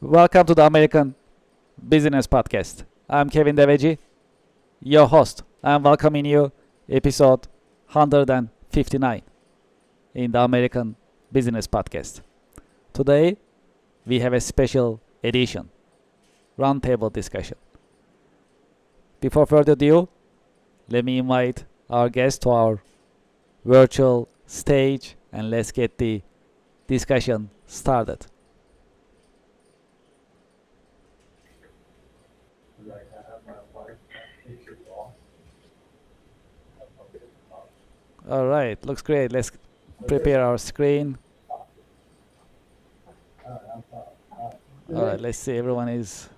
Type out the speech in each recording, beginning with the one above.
Welcome to the American Business Podcast. I'm Kevin Deveji, your host. I'm welcoming you episode 159 in the American Business Podcast. Today we have a special edition, roundtable discussion. Before further ado, let me invite our guest to our virtual stage and let's get the discussion started. All right, looks great. Let's prepare our screen. All right, let's see. Everyone is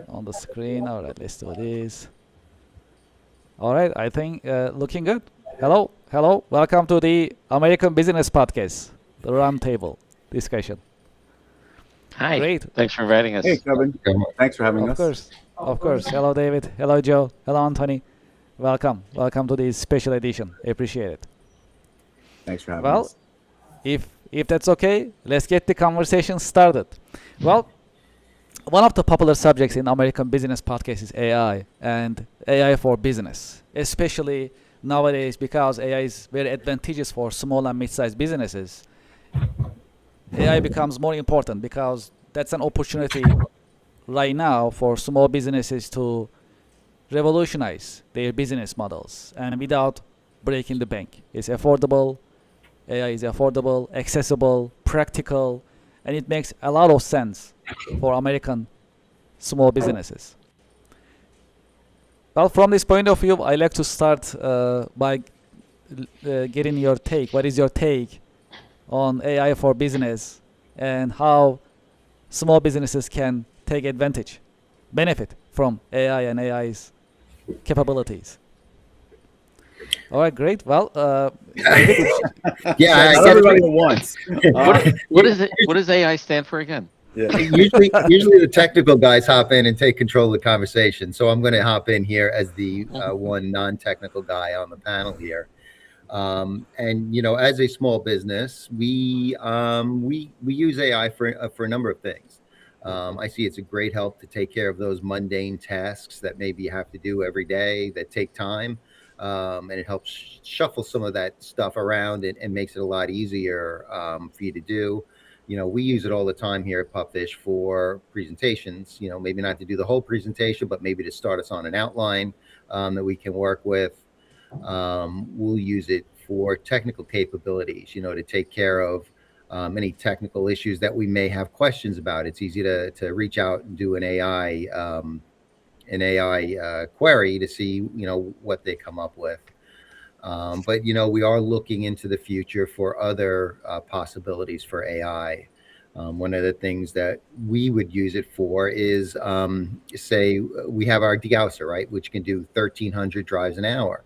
on the screen. All right, let's do this. All right, I think looking good. Hello, hello. Welcome to the American Business Podcast, the roundtable discussion. Hi. Great. Thanks for inviting us. Hey, Kevin. Thanks for having Of us. course, of course. Hello, David. Hello, Joe. Hello, Anthony. Welcome to this special edition. Appreciate it. Thanks for having Well, us. if that's okay, let's get the conversation started. Well, one of the popular subjects in American business podcasts is AI and AI for business, especially nowadays because AI is very advantageous for small and mid-sized businesses. AI becomes more important because that's an opportunity right now for small businesses to revolutionize their business models and without breaking the bank. It's affordable, AI is affordable, accessible, practical, and it makes a lot of sense for American small businesses. Well, from this point of view, I like to start by getting your take. What is your take on AI for business and how small businesses can take advantage, benefit from AI and AI's capabilities? All right, great. Well, David, Yeah, Not everybody at once. What does AI stand for again? Yeah. usually the technical guys hop in and take control of the conversation. So I'm going to hop in here as the one non-technical guy on the panel here. And as a small business, we use AI for a number of things. I see it's a great help to take care of those mundane tasks that maybe you have to do every day that take time. And it helps shuffle some of that stuff around and makes it a lot easier for you to do. We use it all the time here at Pupfish for presentations, maybe not to do the whole presentation, but maybe to start us on an outline that we can work with. We'll use it for technical capabilities, to take care of any technical issues that we may have questions about. It's easy to reach out and do an AI query to see, what they come up with. But we are looking into the future for other possibilities for AI. One of the things that we would use it for is, say, we have our degausser, right, which can do 1,300 drives an hour.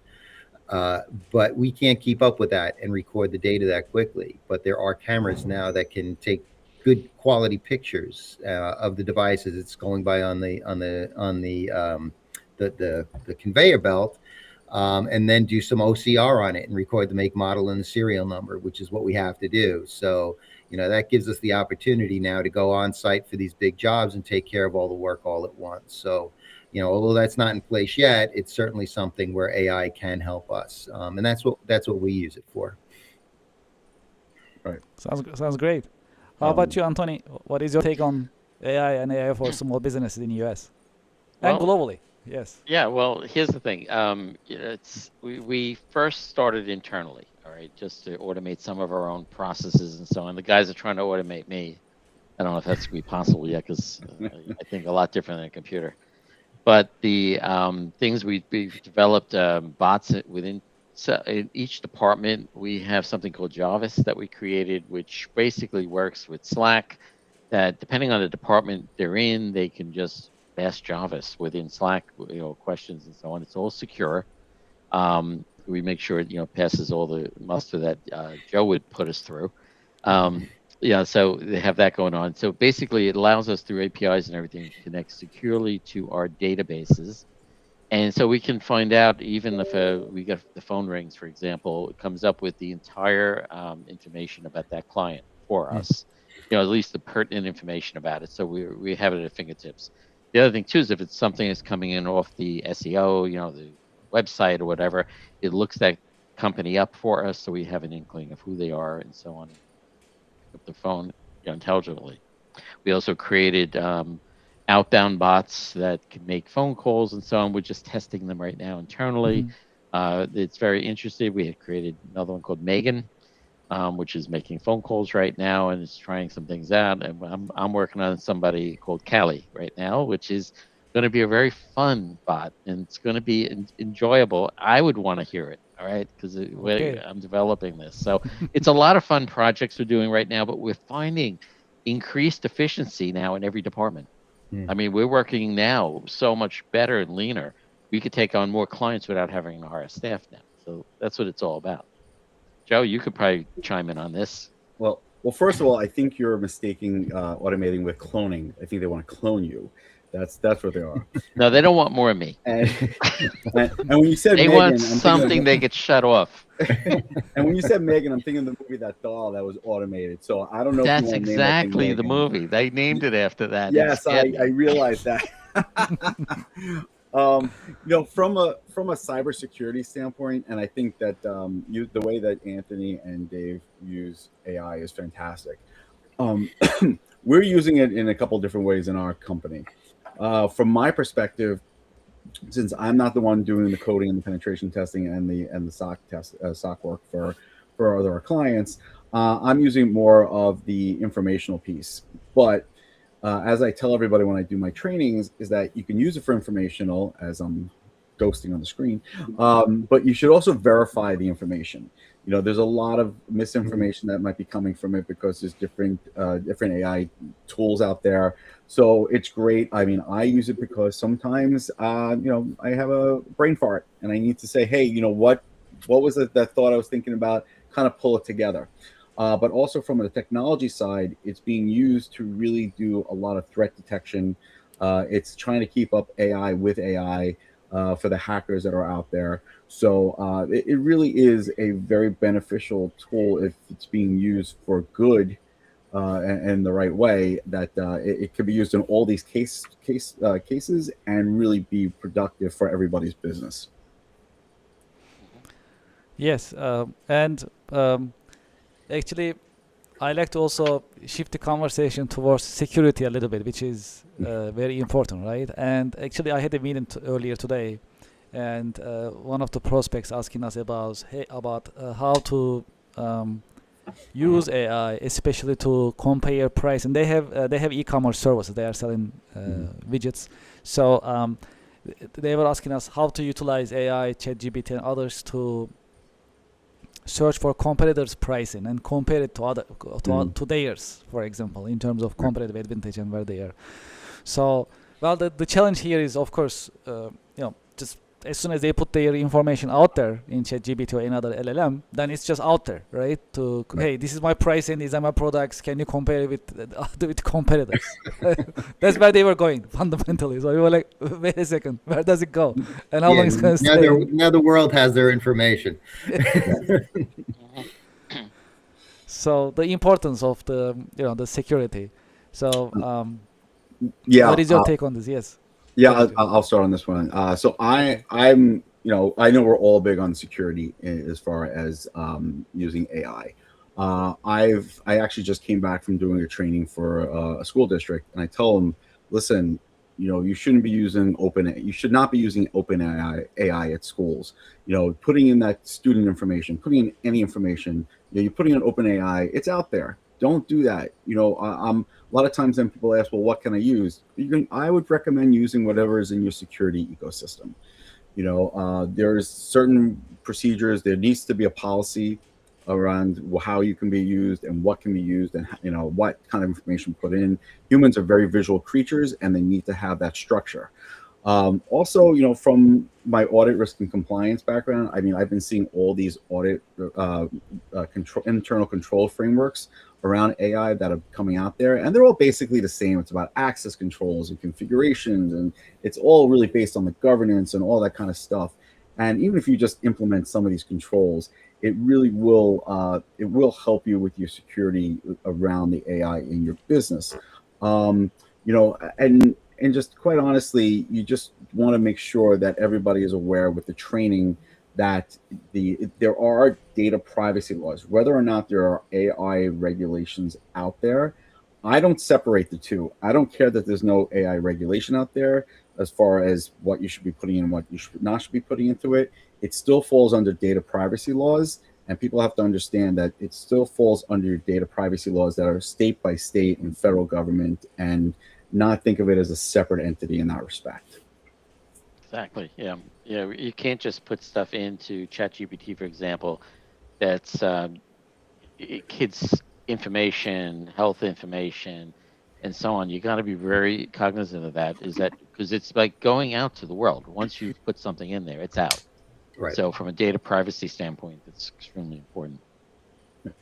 But we can't keep up with that and record the data that quickly. But there are cameras now that can take good quality pictures of the devices it's going by on the conveyor belt, and then do some OCR on it and record the make, model, and the serial number, which is what we have to do. So that gives us the opportunity now to go on site for these big jobs and take care of all the work all at once. So although that's not in place yet, it's certainly something where AI can help us, and that's what we use it for. Right. sounds great. How about you, Anthony? What is your take on AI and AI for small businesses in the US and Well, globally? Yes. yeah. Well, here's the thing. We first started internally, all right, just to automate some of our own processes and so on. The guys are trying to automate me. I don't know if that's going to be possible yet because I think a lot different than a computer. But the things we've developed bots within. So in each department, we have something called Jarvis that we created, which basically works with Slack. That depending on the department they're in, they can just ask Jarvis within Slack, questions and so on. It's all secure. We make sure it passes all the muster that Joe would put us through. So they have that going on. So basically, it allows us through APIs and everything to connect securely to our databases. And so we can find out, even if we get the phone rings, for example, it comes up with the entire information about that client for us. at least the pertinent information about it, so we have it at fingertips. The other thing too is if it's something that's coming in off the SEO, the website or whatever, it looks that company up for us, so we have an inkling of who they are and so on. Pick up the phone intelligently. We also created outbound bots that can make phone calls and so on. We're just testing them right now internally. It's very interesting. We had created another one called Megan, which is making phone calls right now, and it's trying some things out. And I'm working on somebody called Callie right now, which is going to be a very fun bot, and it's going to be enjoyable. I would want to hear it, all right, because I'm developing this. So it's a lot of fun projects we're doing right now, but we're finding increased efficiency now in every department. I mean, we're working now so much better and leaner. We could take on more clients without having to hire staff now. So that's what it's all about. Joe, you could probably chime in on this. Well, first of all, I think you're mistaking automating with cloning. I think they want to clone you. That's what they are. No, they don't want more of me. And when you said they Megan, want something they get shut off. And when you said Megan, I'm thinking of the movie That Doll that was automated. So I don't know. That's exactly the movie. They named it after that. Yes, I realized that. From a cybersecurity standpoint, and I think that the way that Anthony and Dave use AI is fantastic. We're using it in a couple different ways in our company. From my perspective, since I'm not the one doing the coding and the penetration testing and the SOC work for our clients, I'm using more of the informational piece. But as I tell everybody when I do my trainings, is that you can use it for informational, as I'm ghosting on the screen, but you should also verify the information. There's a lot of misinformation that might be coming from it because there's different AI tools out there. So it's great. I mean, I use it because sometimes, I have a brain fart and I need to say, hey, what was it that thought I was thinking about? Kind of pull it together. But also from the technology side, it's being used to really do a lot of threat detection. It's trying to keep up AI with AI for the hackers that are out there. So it really is a very beneficial tool if it's being used for good and the right way. That it could be used in all these cases and really be productive for everybody's business. Yes, and actually, I like to also shift the conversation towards security a little bit, which is very important, right? And actually, I had a meeting earlier today, and one of the prospects asking us about how to use AI, especially to compare price. And they have e-commerce services. They are selling widgets. So they were asking us how to utilize AI, ChatGPT, and others to search for competitors' pricing and compare it to theirs, for example, in terms of competitive advantage and where they are. So, well, the challenge here is, of course, just as soon as they put their information out there in ChatGPT or another LLM, then it's just out there, right? Hey, this is my pricing, these are my products. Can you compare it with competitors? That's where they were going fundamentally. So we were like, wait a second, where does it go? And how long is it going to stay? Now the world has their information. So the importance of the security. So what is your take on this? Yes. Yeah, I'll start on this one. So I'm, I know we're all big on security as far as using AI. I actually just came back from doing a training for a school district, and I tell them, listen, you shouldn't be using you should not be using open AI at schools. Putting in that student information, putting in any information, you're putting in open AI, it's out there. Don't do that. A lot of times then people ask, well, what can I use? I would recommend using whatever is in your security ecosystem. There's certain procedures. There needs to be a policy around how you can be used and what can be used and what kind of information put in. Humans are very visual creatures and they need to have that structure. Also, from my audit risk and compliance background, I mean, I've been seeing all these audit internal control frameworks around AI that are coming out there, and they're all basically the same. It's about access controls and configurations, and it's all really based on the governance and all that kind of stuff. And even if you just implement some of these controls, it will help you with your security around the AI in your business. You know, and just quite honestly, you just want to make sure that everybody is aware with the training that there are data privacy laws, whether or not there are AI regulations out there. I don't separate the two. I don't care that there's no AI regulation out there as far as what you should be putting in, what you should not should be putting into it. It still falls under data privacy laws, and people have to understand that it still falls under your data privacy laws that are state by state and federal government, and not think of it as a separate entity in that respect. Exactly. Yeah. Yeah. You can't just put stuff into ChatGPT, for example, that's kids' information, health information, and so on. You got to be very cognizant of that. Is that because it's like going out to the world. Once you've put something in there, it's out. Right. So from a data privacy standpoint, it's extremely important.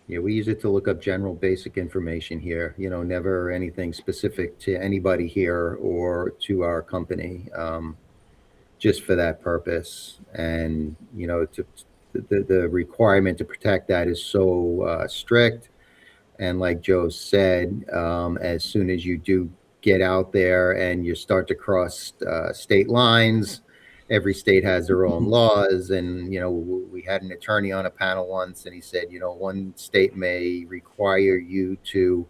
Yeah, we use it to look up general basic information here, you know, never anything specific to anybody here or to our company, just for that purpose. And, you know, the requirement to protect that is so strict. And like Joe said, as soon as you do get out there and you start to cross state lines, every state has their own laws. And, you know, we had an attorney on a panel once, and he said, you know, one state may require you to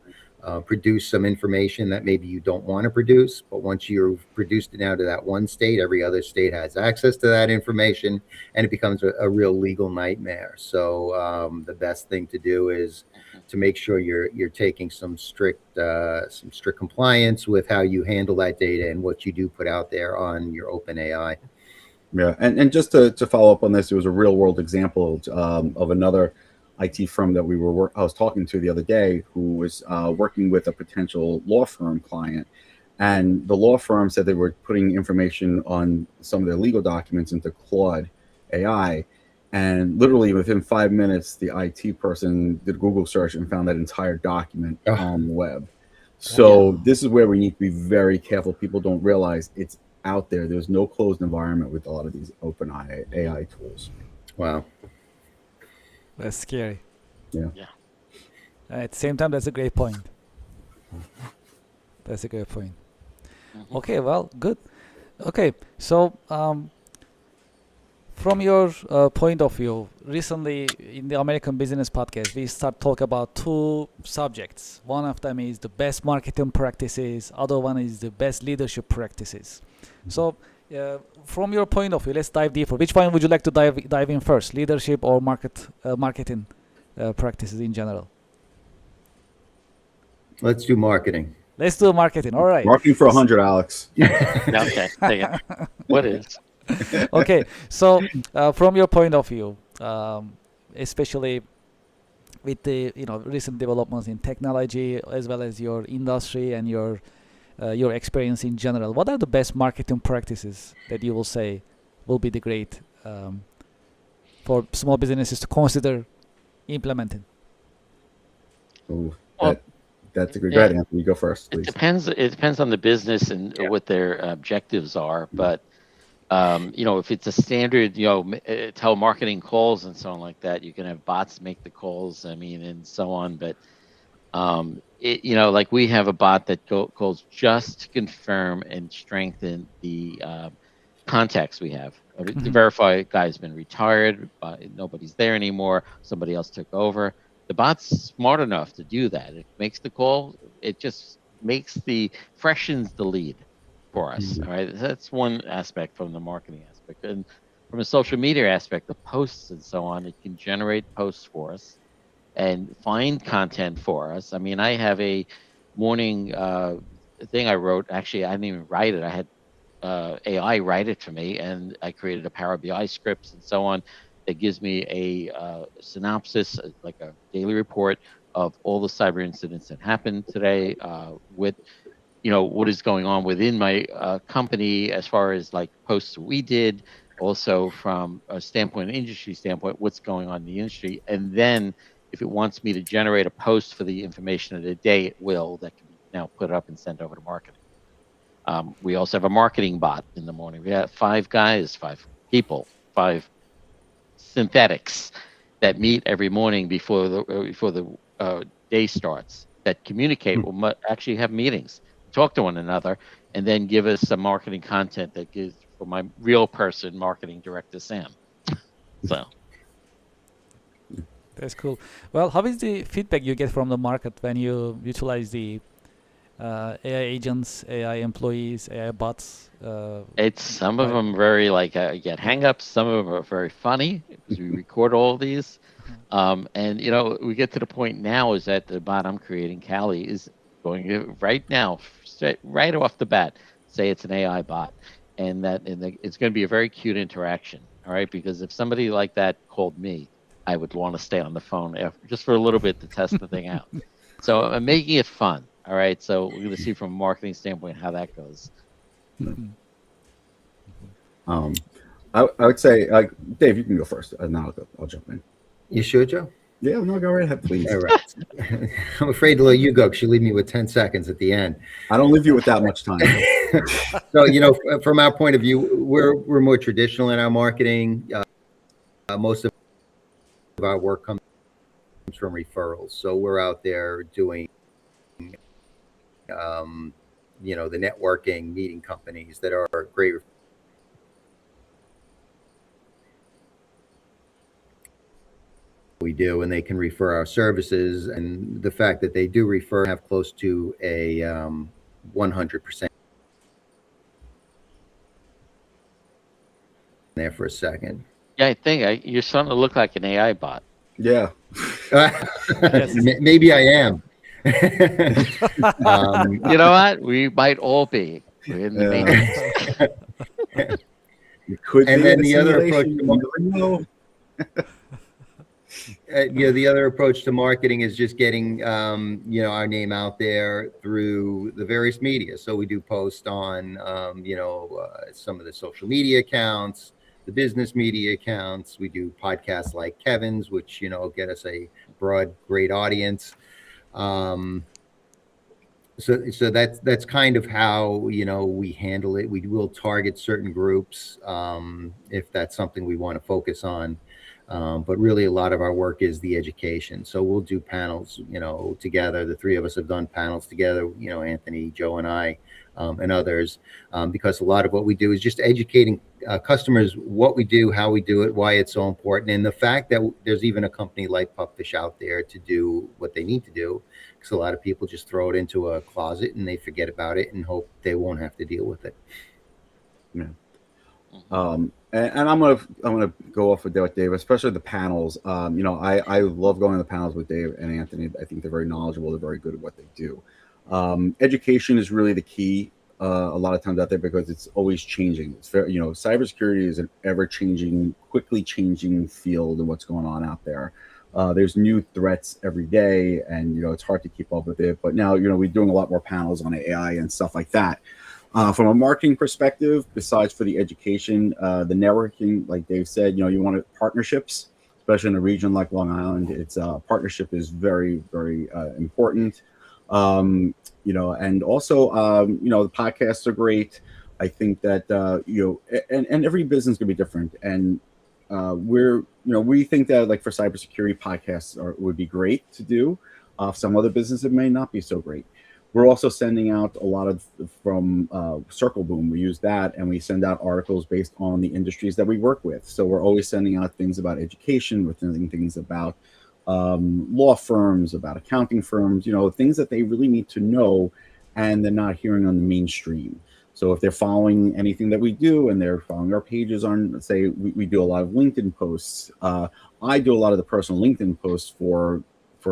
produce some information that maybe you don't want to produce. But once you've produced it out to that one state, every other state has access to that information, and it becomes a real legal nightmare. So the best thing to do is to make sure you're taking some strict compliance with how you handle that data and what you do put out there on your open AI. Yeah, and just to follow up on this, there was a real world example of another IT firm that I was talking to the other day, who was working with a potential law firm client, and the law firm said they were putting information on some of their legal documents into Claude AI, and literally within 5 minutes, the IT person did a Google search and found that entire document on the web. So this is where we need to be very careful. People don't realize it's out there. There's no closed environment with a lot of these open AI tools. Wow. That's scary. Yeah. At the same time, that's a great point. That's a great point. Okay, well, good. Okay, so from your point of view, recently in the American Business Podcast, we start talk about two subjects. One of them is the best marketing practices. Other one is the best leadership practices. So, from your point of view, let's dive deeper. Which one would you like to dive in first, leadership or marketing practices in general? Let's do marketing. Let's do marketing. All right. Marketing for 100, Alex. Okay. What is? Okay. So, from your point of view, especially with the recent developments in technology, as well as your industry and your experience in general, what are the best marketing practices that you will say will be the great for small businesses to consider implementing? Ooh, Well, that's a good. yeah. Go ahead, Anthony. You go first, It please. depends. It depends on the business and what their objectives are. But if it's a standard, telemarketing calls and so on like that, you can have bots make the calls. I mean, and so on. But like we have a bot that calls just to confirm and strengthen the contacts we have. To verify a guy's been retired, nobody's there anymore, somebody else took over. The bot's smart enough to do that. It makes the call. It just freshens the lead for us. All right. That's one aspect from the marketing aspect. And from a social media aspect, the posts and so on, it can generate posts for us and find content for us. I mean, I have a morning thing I wrote. Actually, I didn't even write it. I had AI write it for me, and I created a Power BI scripts and so on that gives me a synopsis, like a daily report of all the cyber incidents that happened today, with what is going on within my company as far as like posts we did, also from a standpoint, an industry standpoint, what's going on in the industry, and then if it wants me to generate a post for the information of the day, it will. That can be now put up and sent over to marketing. We also have a marketing bot in the morning. We have 5 guys, 5 people, 5 synthetics that meet every morning before the day starts, that communicate, will actually have meetings, talk to one another, and then give us some marketing content that gives for my real person, marketing director Sam. So That's cool. Well, how is the feedback you get from the market when you utilize the AI agents, AI employees, AI bots? it's some of Right. them very like get hang-ups. Some of them are very funny because we record all these. And we get to the point now is that the bot I'm creating, Callie, is going to right now, right off the bat, say it's an AI bot, and it's going to be a very cute interaction. All right, because if somebody like that called me, I would want to stay on the phone just for a little bit to test the thing out. So I'm making it fun. All right, so we're going to see from a marketing standpoint how that goes. I would say, Dave, you can go first, and then I'll jump in. You sure, Joe? Yeah, no, go right ahead, please. All right. I'm afraid to let you go because you leave me with 10 seconds at the end. I don't leave you with that much time. So, from our point of view, we're more traditional in our marketing. Most of our work comes from referrals. So we're out there doing, the networking, meeting companies that are great. We do, and they can refer our services, and the fact that they do refer have close to a 100% there for a second. Yeah, I think you're starting to look like an AI bot. Yeah. Maybe I am. You know what? We might all be. We're in the matrix. You could And be then in a the other approach simulation, to you never know. the other approach to marketing is just getting our name out there through the various media. So we do post on some of the social media accounts, the business media accounts. We do podcasts like Kevin's, which get us a broad, great audience. So that's kind of how we handle it. We will target certain groups if that's something we want to focus on. But really, a lot of our work is the education. So we'll do panels, together. The three of us have done panels together, Anthony, Joe, and I, and others, because a lot of what we do is just educating customers what we do, how we do it, why it's so important, and the fact that there's even a company like Pupfish out there to do what they need to do. Because a lot of people just throw it into a closet and they forget about it and hope they won't have to deal with it. Yeah. And I'm gonna go off with Dave, especially the panels. I love going to the panels with Dave and Anthony. I think they're very knowledgeable. They're very good at what they do. Education is really the key a lot of times out there because it's always changing. It's very, cybersecurity is an ever-changing, quickly changing field of what's going on out there. There's new threats every day, and it's hard to keep up with it. But now, we're doing a lot more panels on AI and stuff like that. From a marketing perspective, besides for the education, the networking, like Dave said, you want partnerships, especially in a region like Long Island. It's partnership is very, very important. And also, the podcasts are great. I think that and every business can be different, and we think that like for cybersecurity podcasts would be great to do. Some other businesses may not be so great. We're also sending out a lot from Circle Boom. We use that, and we send out articles based on the industries that we work with. So we're always sending out things about education, we're sending things about law firms, about accounting firms, things that they really need to know, and they're not hearing on the mainstream. So if they're following anything that we do and they're following our pages on, let's say we do a lot of LinkedIn posts. I do a lot of the personal LinkedIn posts for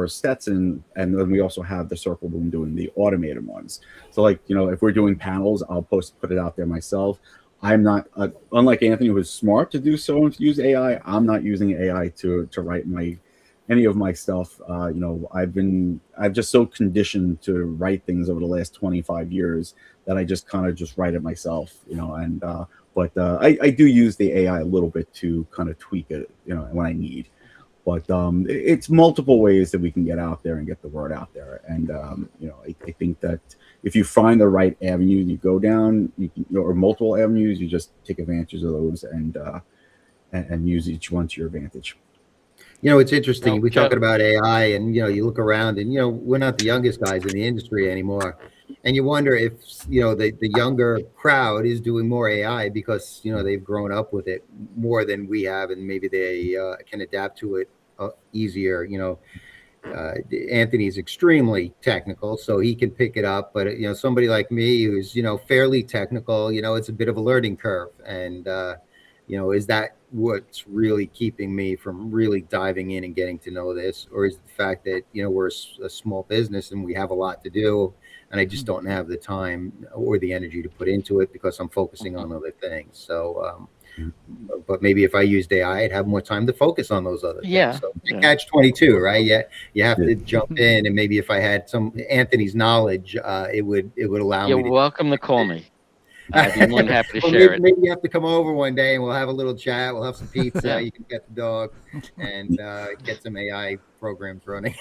Stetson, and then we also have the Circle Boom doing the automated ones. So if we're doing panels, I'll put it out there myself. I'm not unlike Anthony, who was smart to do so and to use AI. I'm not using AI to write any of my stuff. I've just so conditioned to write things over the last 25 years that I just kind of just write it myself, but I do use the AI a little bit to kind of tweak it, when I need. But it's multiple ways that we can get out there and get the word out there. And, I think that if you find the right avenue you go down, or multiple avenues, you just take advantage of those and use each one to your advantage. You know, it's interesting. So, We're Joe, talking about AI, and you look around, and we're not the youngest guys in the industry anymore. And you wonder if the younger crowd is doing more AI because they've grown up with it more than we have, and maybe they can adapt to it easier. Anthony's extremely technical, so he can pick it up. But somebody like me who's fairly technical, it's a bit of a learning curve. And is that what's really keeping me from really diving in and getting to know this, or is it the fact that we're a small business and we have a lot to do, and I just don't have the time or the energy to put into it because I'm focusing on other things. So but maybe if I used AI, I'd have more time to focus on those other things. yeah, So yeah. catch 22, right? Yeah, you have to jump in, and maybe if I had some Anthony's knowledge, it would allow You're me to. welcome to call me. I'd be more than happy to Well, share it. maybe you have to come over one day and we'll have a little chat. We'll have some pizza. Yeah. You can get the dog and get some AI programs running.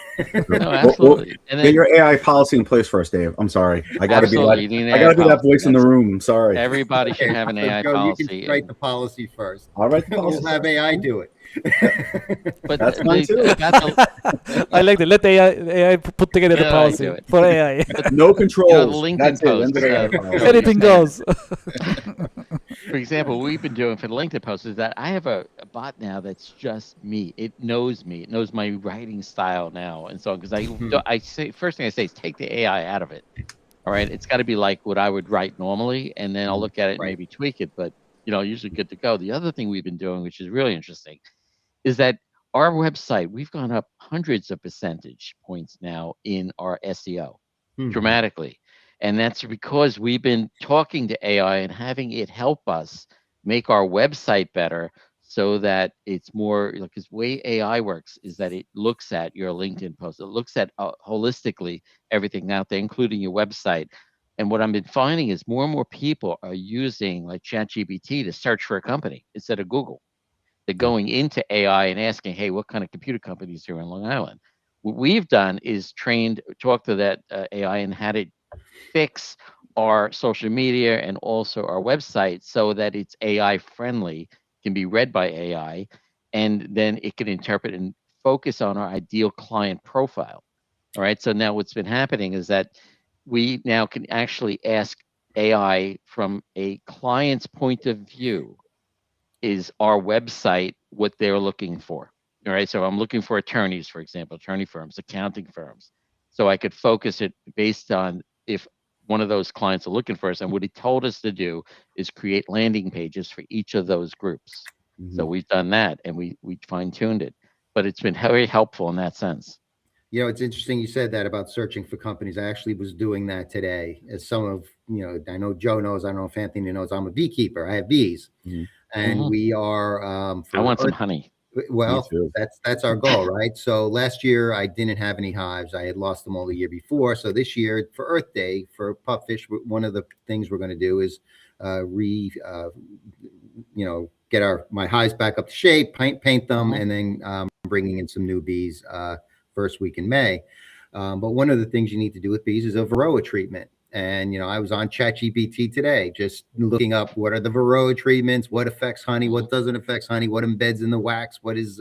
No, absolutely. And Get then your AI policy in place first, Dave. I'm sorry. I got to be absolutely, you need an I got to AI be that voice policy. in the room. I'm sorry. Everybody should have an So, AI Joe, you policy. can write the policy first. I'll write the policy. We'll have AI do it. But That's fine too. about the, I like that. Let AI put together the Let AI policy do it. for AI. No controls. LinkedIn That's it. posts, End of AI policy. Anything goes. for example, what we've been doing for the LinkedIn posts is that I have a bot now that's just me. It knows me. It knows my writing style now, and so because I say first thing I say is take the AI out of it. All right, it's got to be like what I would write normally, and then I'll look at it and Right. maybe tweak it. But usually good to go. The other thing we've been doing, which is really interesting, is that our website, we've gone up hundreds of percentage points now in our SEO dramatically. And that's because we've been talking to AI and having it help us make our website better so that it's more, because the way AI works is that it looks at your LinkedIn post, it looks at holistically everything out there, including your website. And what I've been finding is more and more people are using like ChatGPT to search for a company instead of Google. They're going into AI and asking, hey, what kind of computer companies are in Long Island? What we've done is talk to that AI and had it fix our social media and also our website so that it's AI friendly, can be read by AI, and then it can interpret and focus on our ideal client profile. All right. So now what's been happening is that we now can actually ask AI from a client's point of view, is our website what they're looking for? All right. So I'm looking for attorneys, for example, attorney firms, accounting firms. So I could focus it based on if one of those clients are looking for us. And what he told us to do is create landing pages for each of those groups. So we've done that and we fine-tuned it. But it's been very helpful in that sense. It's interesting you said that about searching for companies. I actually was doing that today. As some of, I know Joe knows, I don't know if Anthony knows, I'm a beekeeper. I have bees. And we are I want some honey. Well, that's our goal, right? So last year I didn't have any hives. I had lost them all the year before. So this year for Earth Day for pupfish, one of the things we're going to do is get my hives back up to shape, paint them, and then bringing in some new bees first week in May. But one of the things you need to do with bees is a varroa treatment. And, I was on ChatGPT today, just looking up what are the varroa treatments, what affects honey, what doesn't affect honey, what embeds in the wax, what is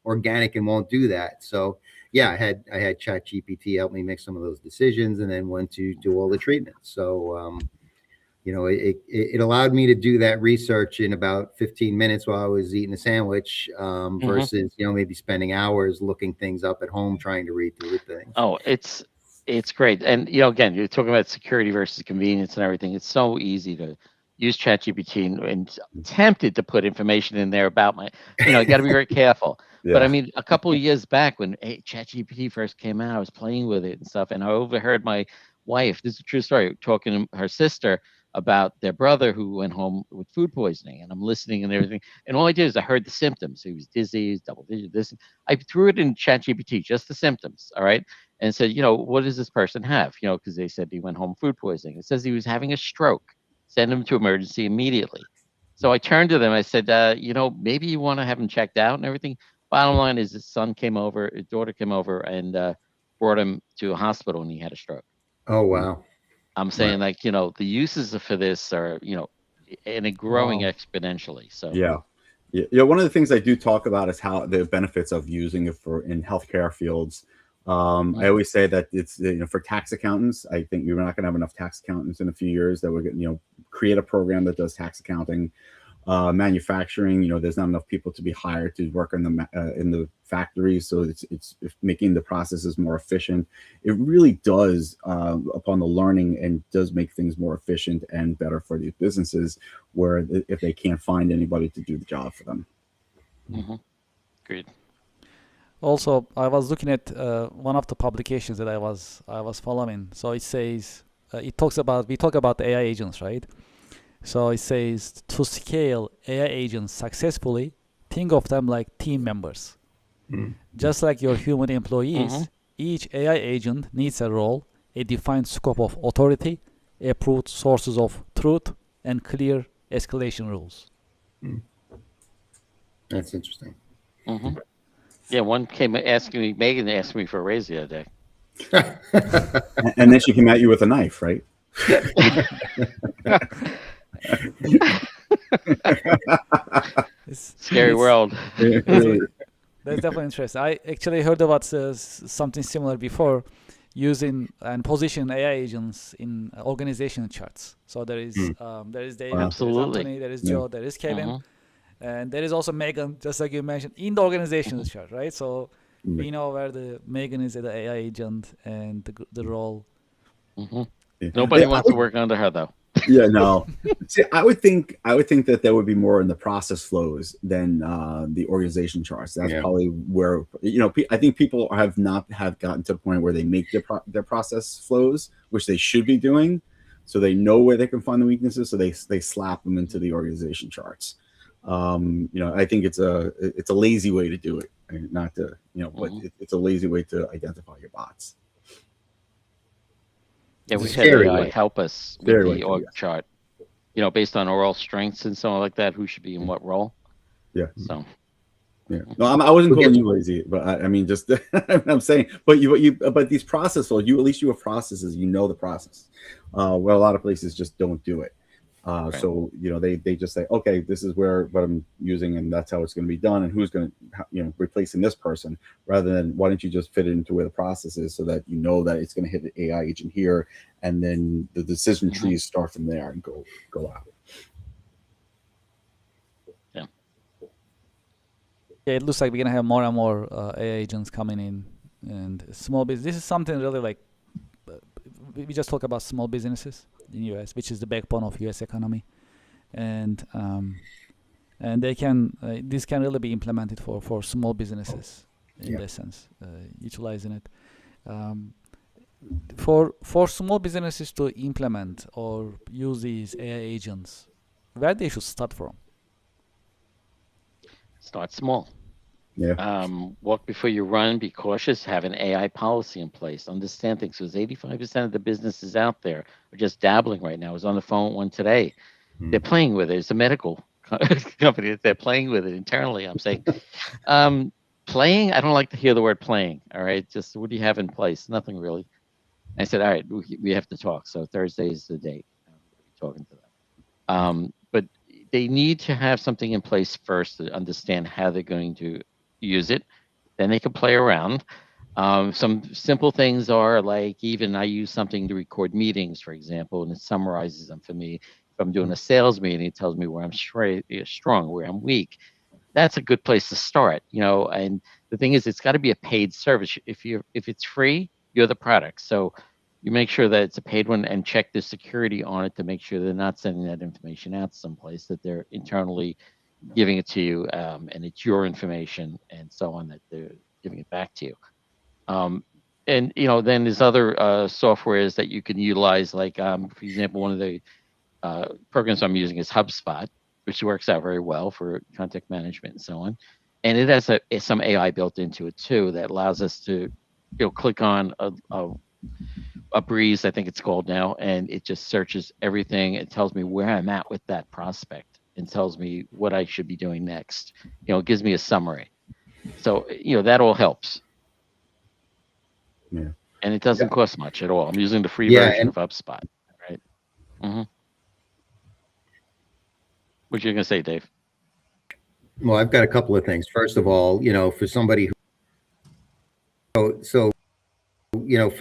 organic and won't do that. So, yeah, I had ChatGPT help me make some of those decisions and then went to do all the treatments. So, it allowed me to do that research in about 15 minutes while I was eating a sandwich versus, maybe spending hours looking things up at home, trying to read through things. Oh, it's great. And, again, you're talking about security versus convenience and everything. It's so easy to use ChatGPT and tempted to put information in there about you got to be very careful. But I mean, a couple of years back when ChatGPT first came out, I was playing with it and stuff. And I overheard my wife, this is a true story, talking to her sister about their brother who went home with food poisoning. And I'm listening and everything. And all I did is I heard the symptoms. He was dizzy, he's double digit, this. I threw it in ChatGPT, just the symptoms. All right. And said, what does this person have? Because they said he went home food poisoning. It says he was having a stroke. Send him to emergency immediately. So I turned to them. I said, maybe you want to have him checked out and everything. Bottom line is his daughter came over and brought him to a hospital and he had a stroke. Oh, wow. I'm saying the uses for this are, and it growing exponentially. So yeah. Yeah, one of the things I do talk about is how the benefits of using it for in healthcare fields. I always say that it's for tax accountants. I think we're not going to have enough tax accountants in a few years that we're going to create a program that does tax accounting. Manufacturing, there's not enough people to be hired to work in the factories, so it's making the processes more efficient. It really does, upon the learning, and does make things more efficient and better for these businesses, where if they can't find anybody to do the job for them. Agreed. Also, I was looking at one of the publications that I was following. So it says we talk about AI agents, right? So it says to scale AI agents successfully, think of them like team members. Just like your human employees, each AI agent needs a role, a defined scope of authority, approved sources of truth, and clear escalation rules. That's interesting. Yeah, one came asking me, Megan asked me for a raise the other day. And then she came at you with a knife, right? Scary world. That's definitely interesting. I actually heard about something similar before, using and position AI agents in organization charts. So there is David, there is Absolutely. Anthony, there is Joe, there is Kevin, and there is also Megan, just like you mentioned, in the organization chart, right? So we know where the Megan is the AI agent and the role. Nobody wants to work under her, though. Yeah, no. See, I would think that there would be more in the process flows than the organization charts. That's probably where I think people have not gotten to the point where they make their process flows, which they should be doing, so they know where they can find the weaknesses, so they slap them into the organization charts. I think it's a lazy way to do it, not to but it's a lazy way to identify your bots. Yeah, we had AI help us with the org chart, based on oral strengths and so on like that, who should be in what role. Yeah. So. Yeah. No, I wasn't calling you lazy, but I mean, just I'm saying, but these process flows, at least you have processes, the process. Well, a lot of places just don't do it. So they just say, okay, this is what I'm using, and that's how it's going to be done, and who's going to replacing this person, rather than why don't you just fit it into where the process is, so that that it's going to hit the AI agent here, and then the decision trees start from there and go out. Yeah, it looks like we're going to have more and more AI agents coming in, and small business. This is something really like we just talk about small businesses in US, which is the backbone of US economy, and they can this can really be implemented for small businesses in that sense, utilizing it for small businesses to implement or use these AI agents. Where they should start from? Start small. Yeah. Walk before you run. Be cautious. Have an AI policy in place. Understand things. Because 85% of the businesses out there are just dabbling right now. I was on the phone with one today. They're playing with it. It's a medical company that they're playing with it internally. I'm saying, playing. I don't like to hear the word playing. All right. Just what do you have in place? Nothing really. I said, all right, we have to talk. So Thursday is the date. We're talking to them. But they need to have something in place first to understand how they're going to use it. Then they can play around. Some simple things are like, even I use something to record meetings, for example, and it summarizes them for me. If I'm doing a sales meeting, it tells me where I'm strong, where I'm weak. That's a good place to start, and the thing is, it's got to be a paid service. If it's free, you're the product. So you make sure that it's a paid one, and check the security on it to make sure they're not sending that information out someplace, that they're internally giving it to you, and it's your information and so on, that they're giving it back to you. And then there's other softwares that you can utilize, like for example, one of the programs I'm using is HubSpot, which works out very well for contact management and so on. And it has some AI built into it too, that allows us to click on a breeze, I think it's called now, and it just searches everything. It tells me where I'm at with that prospect and tells me what I should be doing next. It gives me a summary. So, that all helps. Yeah. And it doesn't cost much at all. I'm using the free version of HubSpot, right? What you going to say, Dave? Well, I've got a couple of things. First of all, for somebody for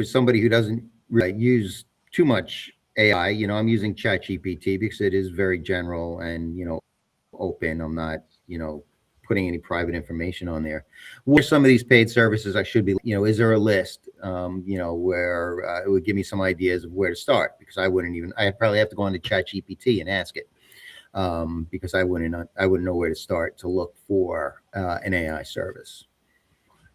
somebody who doesn't really use too much AI, I'm using ChatGPT because it is very general and, open. I'm not, putting any private information on there. What are some of these paid services I should be, is there a list, where it would give me some ideas of where to start? Because I'd probably have to go on to ChatGPT and ask it, because I wouldn't know where to start to look for an AI service.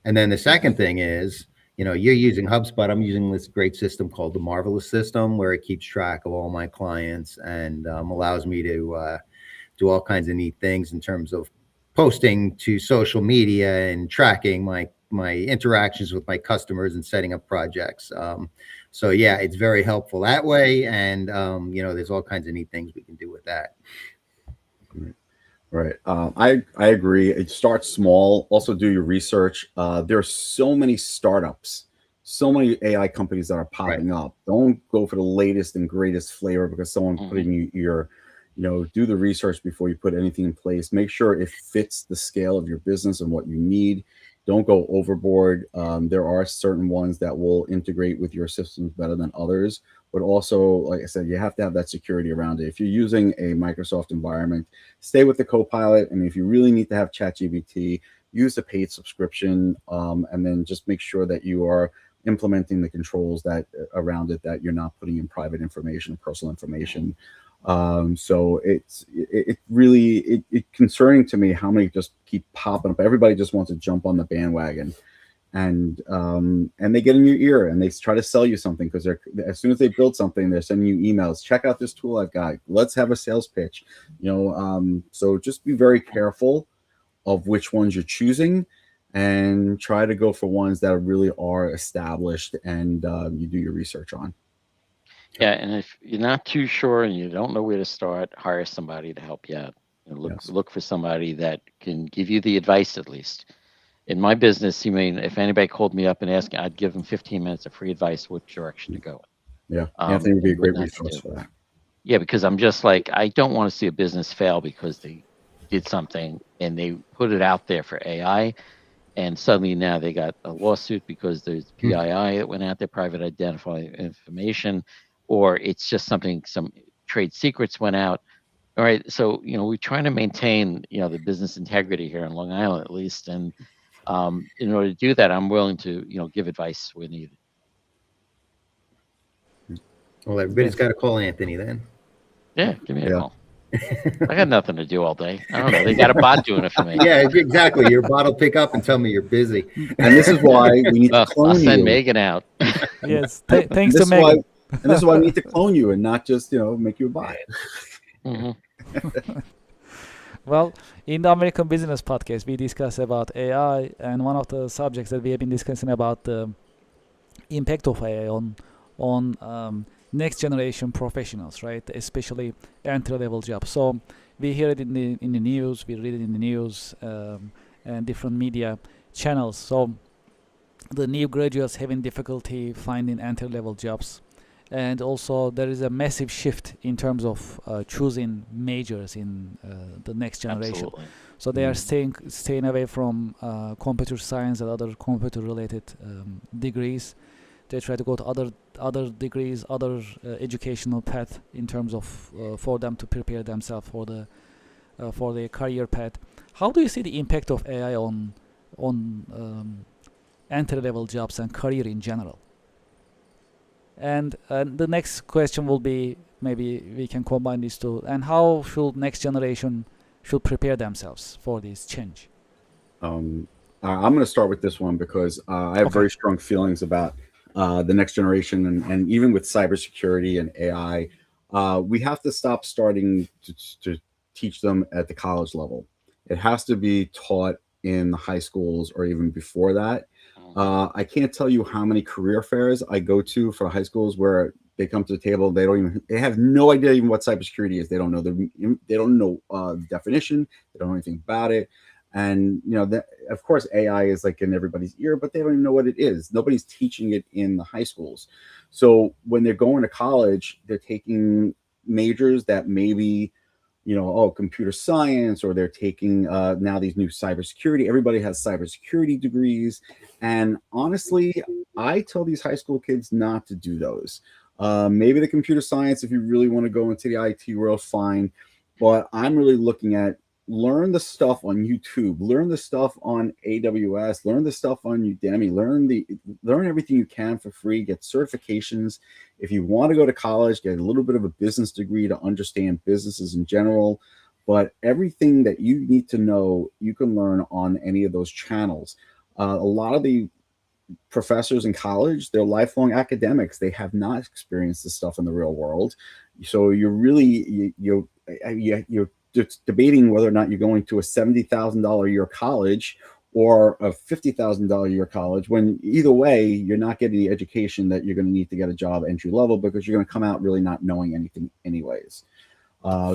And then the second thing is, you're using HubSpot. I'm using this great system called the Marvelous System, where it keeps track of all my clients and allows me to do all kinds of neat things in terms of posting to social media and tracking my interactions with my customers and setting up projects. So yeah, it's very helpful that way. And there's all kinds of neat things we can do with that. Right. I agree. It starts small. Also, do your research. There are so many startups, so many AI companies that are popping up. Don't go for the latest and greatest flavor because someone put in your, do the research before you put anything in place. Make sure it fits the scale of your business and what you need. Don't go overboard. There are certain ones that will integrate with your systems better than others. But also, like I said, you have to have that security around it. If you're using a Microsoft environment, stay with the Copilot. And if you really need to have ChatGPT, use the paid subscription, and then just make sure that you are implementing the controls that around it, that you're not putting in private information, personal information. So it's really concerning to me how many just keep popping up. Everybody just wants to jump on the bandwagon. And they get in your ear and they try to sell you something because as soon as they build something, they're sending you emails. Check out this tool I've got. Let's have a sales pitch. So just be very careful of which ones you're choosing, and try to go for ones that really are established and you do your research on. Yeah, and if you're not too sure and you don't know where to start, hire somebody to help you out. Look for somebody that can give you the advice at least. In my business, if anybody called me up and asked, I'd give them 15 minutes of free advice which direction to go in. Yeah, Anthony would be a great resource for that. Yeah, because I'm just like, I don't want to see a business fail because they did something and they put it out there for AI, and suddenly now they got a lawsuit because there's PII that went out there, private identifying information, or it's just some trade secrets went out. All right, so we're trying to maintain the business integrity here in Long Island at least, and in order to do that, I'm willing to give advice where needed. Well, everybody's got to call Anthony then. Yeah, give me a call. I got nothing to do all day. I don't know. They got a bot doing it for me. Yeah, exactly. Your bot will pick up and tell me you're busy. And this is why we need to clone I'll send you. Megan out. Yes, thanks to Megan. And this is why we need to clone you and not just make you a bot. Well, in the American Business Podcast, we discuss about AI, and one of the subjects that we have been discussing about the impact of AI on next generation professionals, right? Especially entry-level jobs. So we hear it in the news, we read it in the news, and different media channels. So the new graduates having difficulty finding entry-level jobs. And also there is a massive shift in terms of choosing majors in the next generation. Absolutely. So they are staying away from computer science and other computer related degrees. They try to go to other degrees, other educational path in terms of for them to prepare themselves for the career path. How do you see the impact of AI on entry level jobs and career in general? And the next question will be, maybe we can combine these two. And how should next generation should prepare themselves for this change? I'm going to start with this one because I have very strong feelings about the next generation, and even with cybersecurity and AI, we have to stop starting to teach them at the college level. It has to be taught in the high schools or even before that. I can't tell you how many career fairs I go to for high schools where they come to the table. They have no idea even what cybersecurity is. They don't know the definition. They don't know anything about it. And of course, AI is like in everybody's ear, but they don't even know what it is. Nobody's teaching it in the high schools. So when they're going to college, they're taking majors that maybe computer science, or they're taking now these new cybersecurity. Everybody has cybersecurity degrees. And honestly, I tell these high school kids not to do those. Maybe the computer science, if you really want to go into the IT world, fine. But I'm really looking at learn the stuff on YouTube, learn the stuff on AWS, learn the stuff on Udemy, learn everything you can for free, get certifications. If you want to go to college, get a little bit of a business degree to understand businesses in general. But everything that you need to know, you can learn on any of those channels. A lot of the professors in college, they're lifelong academics. They have not experienced this stuff in the real world. So you're really you're just debating whether or not you're going to a $70,000 a year college or a $50,000 a year college, when either way, you're not getting the education that you're going to need to get a job entry level, because you're going to come out really not knowing anything anyways.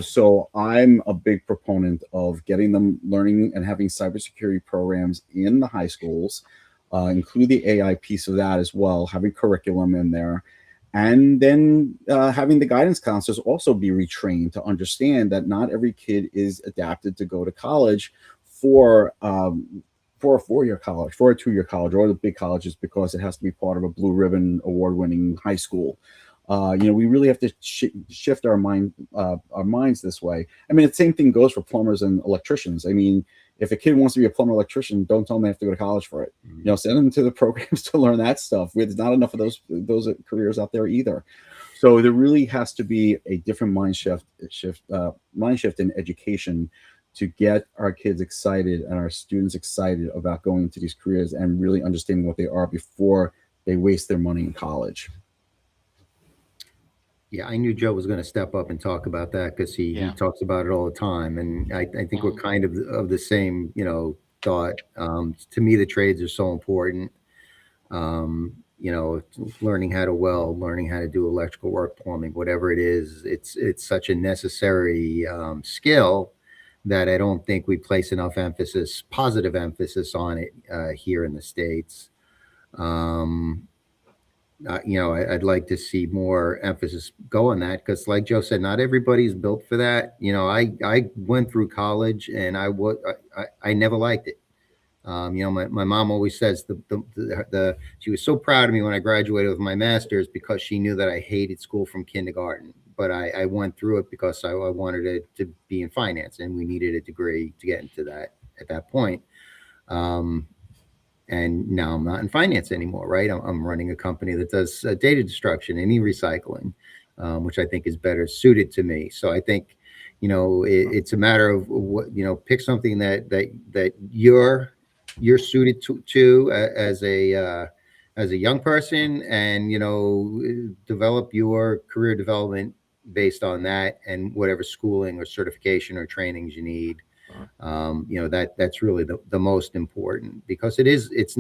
So I'm a big proponent of getting them learning and having cybersecurity programs in the high schools, include the AI piece of that as well, having curriculum in there. And then having the guidance counselors also be retrained to understand that not every kid is adapted to go to college for a 4-year college, for a 2-year college, or the big colleges, because it has to be part of a blue ribbon award-winning high school. We really have to shift our minds this way. I mean, the same thing goes for plumbers and electricians. I mean, if a kid wants to be a plumber electrician, don't tell them they have to go to college for it. Send them to the programs to learn that stuff. There's not enough of those careers out there either. So there really has to be a different mind shift in education to get our kids excited and our students excited about going into these careers and really understanding what they are before they waste their money in college. Yeah, I knew Joe was going to step up and talk about that, because he talks about it all the time. And I think we're kind of the same, thought. To me, the trades are so important. Learning how to weld, learning how to do electrical work, plumbing, whatever it is, it's such a necessary skill that I don't think we place enough positive emphasis on it here in the States. I'd like to see more emphasis go on that, because like Joe said, not everybody's built for that. I went through college and I never liked it. My mom always says she was so proud of me when I graduated with my master's, because she knew that I hated school from kindergarten. But I went through it because I wanted to be in finance, and we needed a degree to get into that at that point. And now I'm not in finance anymore, right? I'm running a company that does data destruction and e-recycling, which I think is better suited to me. So I think, it's a matter of what, pick something that you're suited to as a young person, and, develop your career development based on that, and whatever schooling or certification or trainings you need. That's really the most important, because it's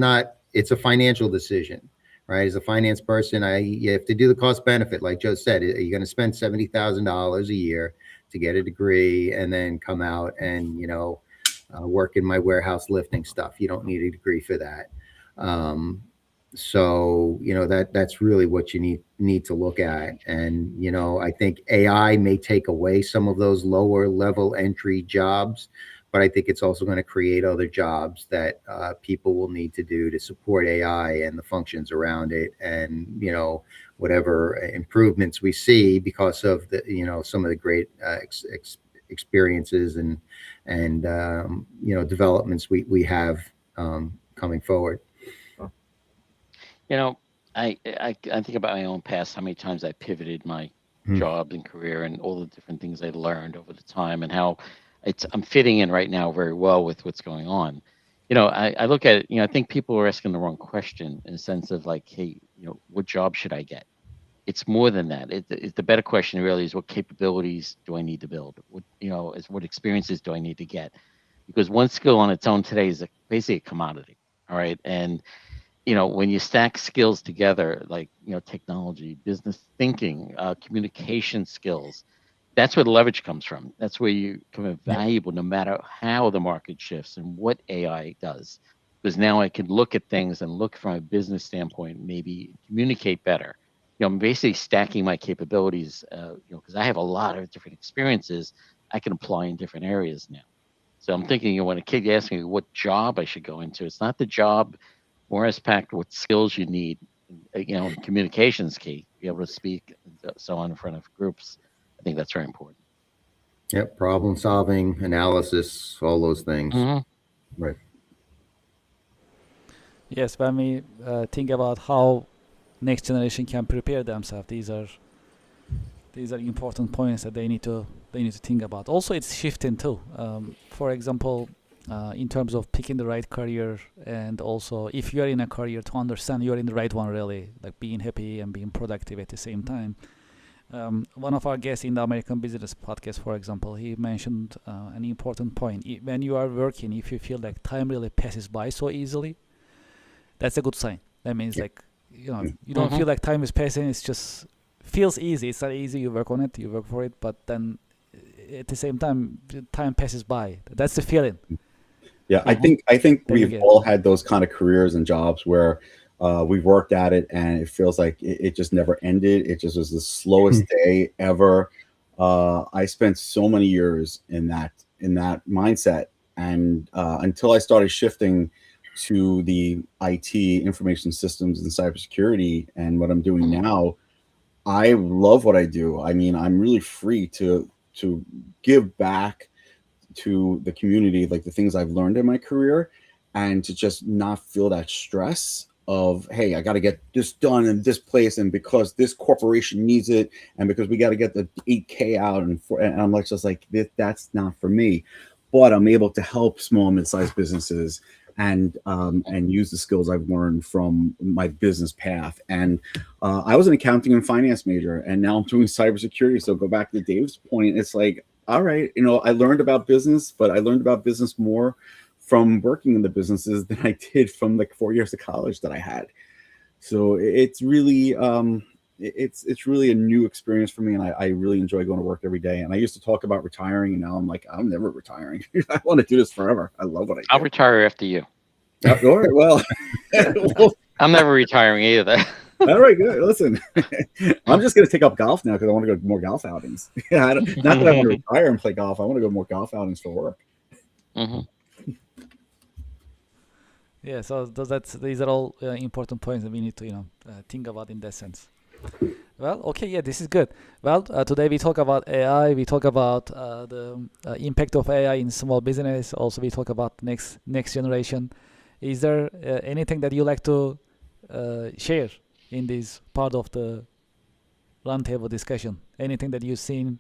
a financial decision, right? As a finance person, you have to do the cost benefit. Like Joe said, are you going to spend $70,000 a year to get a degree and then come out and, work in my warehouse lifting stuff? You don't need a degree for that. So, that's really what you need to look at. And, I think AI may take away some of those lower level entry jobs, but I think it's also going to create other jobs that people will need to do to support AI and the functions around it. And, whatever improvements we see because of some of the great experiences and developments we have coming forward. I think about my own past, how many times I pivoted my job and career, and all the different things I learned over the time, and how I'm fitting in right now very well with what's going on. I look at it, I think people are asking the wrong question, in the sense of like, hey, what job should I get? It's more than that. The better question really is, what capabilities do I need to build? What experiences do I need to get? Because one skill on its own today is basically a commodity. All right. And when you stack skills together, like, technology, business thinking, communication skills, that's where the leverage comes from. That's where you become valuable, no matter how the market shifts and what AI does. Because now I can look at things and look from a business standpoint, maybe communicate better. I'm basically stacking my capabilities, because I have a lot of different experiences. I can apply in different areas now. So I'm thinking, when a kid asks me what job I should go into, it's not the job, more as fact what skills you need. Communication is key. Be able to speak and so on in front of groups. I think that's very important. Yep. Problem solving, analysis, all those things. Mm-hmm. Right. Yes, when we think about how next generation can prepare themselves, these are important points that they need to think about. Also, it's shifting too. For example, in terms of picking the right career, and also if you are in a career, to understand you're in the right one, really, like being happy and being productive at the same time. One of our guests in the American Business podcast, for example, he mentioned an important point. When you are working, if you feel like time really passes by so easily, that's a good sign. That means like you don't feel like time is passing. It's just feels easy. It's not easy. You work on it. You work for it. But then at the same time, time passes by. That's the feeling. Yeah, I think Then we've again. all had those kind of careers and jobs where we've worked at it and it feels like it just never ended. It just was the slowest day ever. I spent so many years in that mindset, and until I started shifting to the IT, information systems, and cybersecurity, and what I'm doing now, I love what I do. I mean, I'm really free to give back to the community, like the things I've learned in my career, and to just not feel that stress of, hey, I got to get this done in this place, and because this corporation needs it, and because we got to get the 8K out, and I'm like, just like, that's not for me. But I'm able to help small and mid-sized businesses and use the skills I've learned from my business path. And I was an accounting and finance major, and now I'm doing cybersecurity. So go back to Dave's point. It's like, all right, I learned about business, but I learned about business more from working in the businesses than I did from like 4 years of college that I had. So it's really it's really a new experience for me, and I really enjoy going to work every day. And I used to talk about retiring, and now I'm like, I'm never retiring. I want to do this forever. I love what I do. I'll retire after you. All right, well, I'm never retiring either. all right, good. Listen, I'm just going to take up golf now because I want to go to more golf outings. Not that I want to retire and play golf. I want to go more golf outings for work. Mm-hmm. Yeah, so these are all important points that we need to think about in that sense. Well, okay, yeah, this is good. Well, today we talk about AI. We talk about the impact of AI in small business. Also, we talk about next generation. Is there anything that you like to share in this part of the roundtable discussion? Anything that you've seen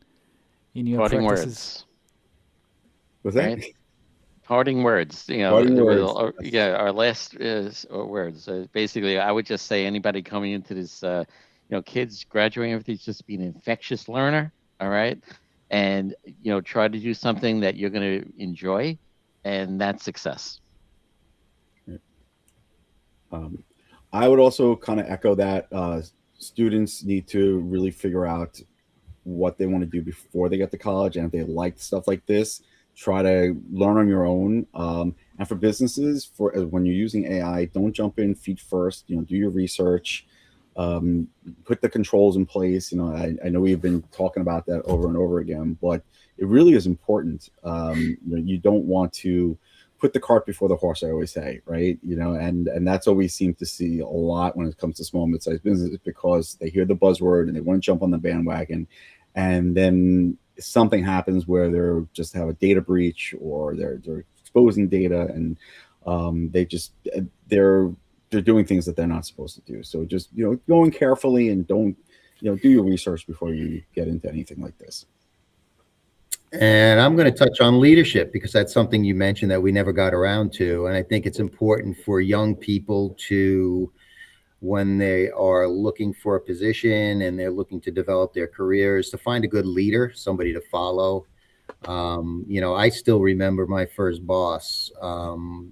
in your Parting practices? Was that? Right? Parting words. Parting words. Our last words. Basically, I would just say anybody coming into this, kids graduating, everything's just be an infectious learner. All right, and try to do something that you're going to enjoy, and that's success. I would also kind of echo that students need to really figure out what they want to do before they get to college, and if they like stuff like this, try to learn on your own. And for businesses, when you're using AI, don't jump in feet first. Do your research, put the controls in place. I know we've been talking about that over and over again, but it really is important. You don't want to put the cart before the horse, I always say, right? And that's what we seem to see a lot when it comes to small and mid-sized businesses, because they hear the buzzword and they want to jump on the bandwagon, and then something happens where they're just have a data breach, or they're exposing data, and they're doing things that they're not supposed to do. So just going carefully, and don't do your research before you get into anything like this. And I'm going to touch on leadership, because that's something you mentioned that we never got around to. And I think it's important for young people to, when they are looking for a position and they're looking to develop their careers, to find a good leader, somebody to follow. I still remember my first boss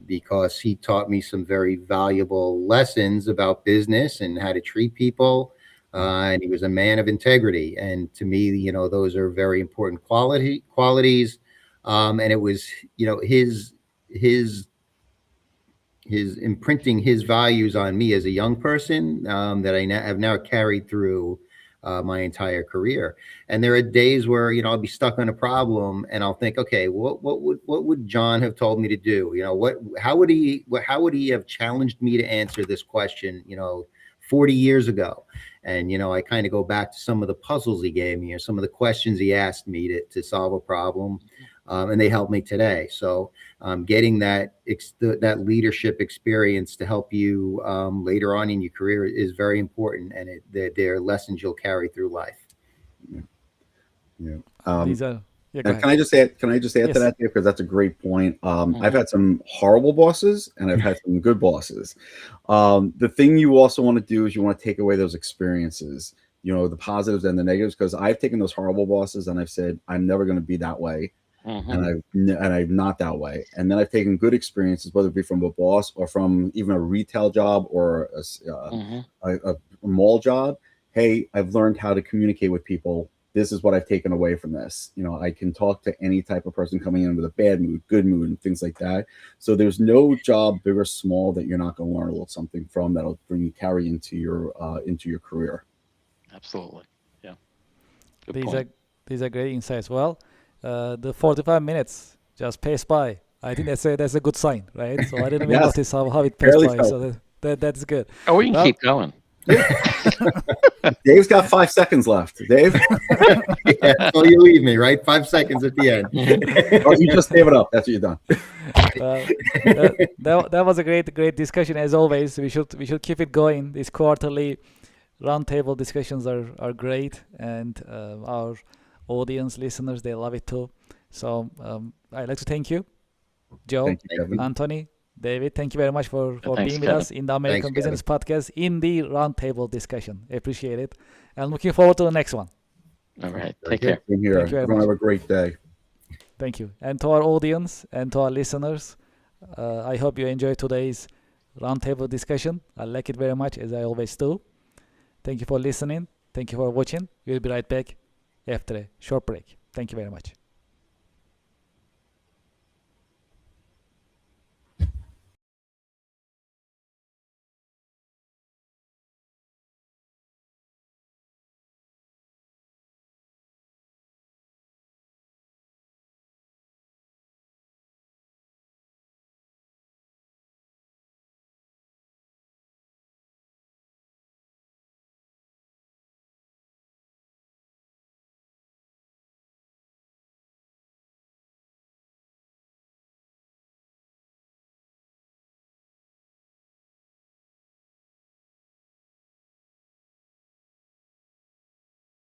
because he taught me some very valuable lessons about business and how to treat people. And he was a man of integrity. And to me, those are very important qualities. And it was, his imprinting his values on me as a young person that I have now carried through my entire career. And there are days where, I'll be stuck on a problem and I'll think, okay, what would John have told me to do? How would he have challenged me to answer this question, 40 years ago? And, I kind of go back to some of the puzzles he gave me or some of the questions he asked me to solve a problem. And they help me today. So getting that leadership experience to help you later on in your career is very important, and they're lessons you'll carry through life. Yeah. These are. Yeah, go And ahead. can I just add Yes. to that, because that's a great point. I've had some horrible bosses and I've had some good bosses. The thing you also want to do is you want to take away those experiences, the positives and the negatives, because I've taken those horrible bosses and I've said, I'm never going to be that way. And I'm not that way. And then I've taken good experiences, whether it be from a boss or from even a retail job or a mall job. Hey, I've learned how to communicate with people. This is what I've taken away from this. I can talk to any type of person coming in with a bad mood, good mood, and things like that. So there's no job, big or small, that you're not going to learn a little something from that'll carry into your career. Absolutely. Yeah. Good These point. are great insights. Well, the 45 minutes just passed by. I think that's a good sign, right? So I didn't even Yes. notice how it passed Barely by. felt So that's good. Oh, we can Well- keep going. Dave's got 5 seconds left. Dave, Yeah, so you leave me, right? 5 seconds at the end. oh, you just gave it up. That's what you've done. That was a great discussion as always. We should keep it going. These quarterly roundtable discussions are great, and our audience listeners, they love it too. So I'd like to thank you, Joe, Thank you, Kevin. Anthony, David. Thank you very much for Thanks, being with Kevin. us in the American Thanks, Business Podcast in the roundtable discussion. Appreciate it, and looking forward to the next one. All right. Very Take good. care. Same here. Thank you very Everyone much. have a great day. Thank you. And to our audience and to our listeners, I hope you enjoyed today's roundtable discussion. I like it very much, as I always do. Thank you for listening. Thank you for watching. We'll be right back after a short break. Thank you very much.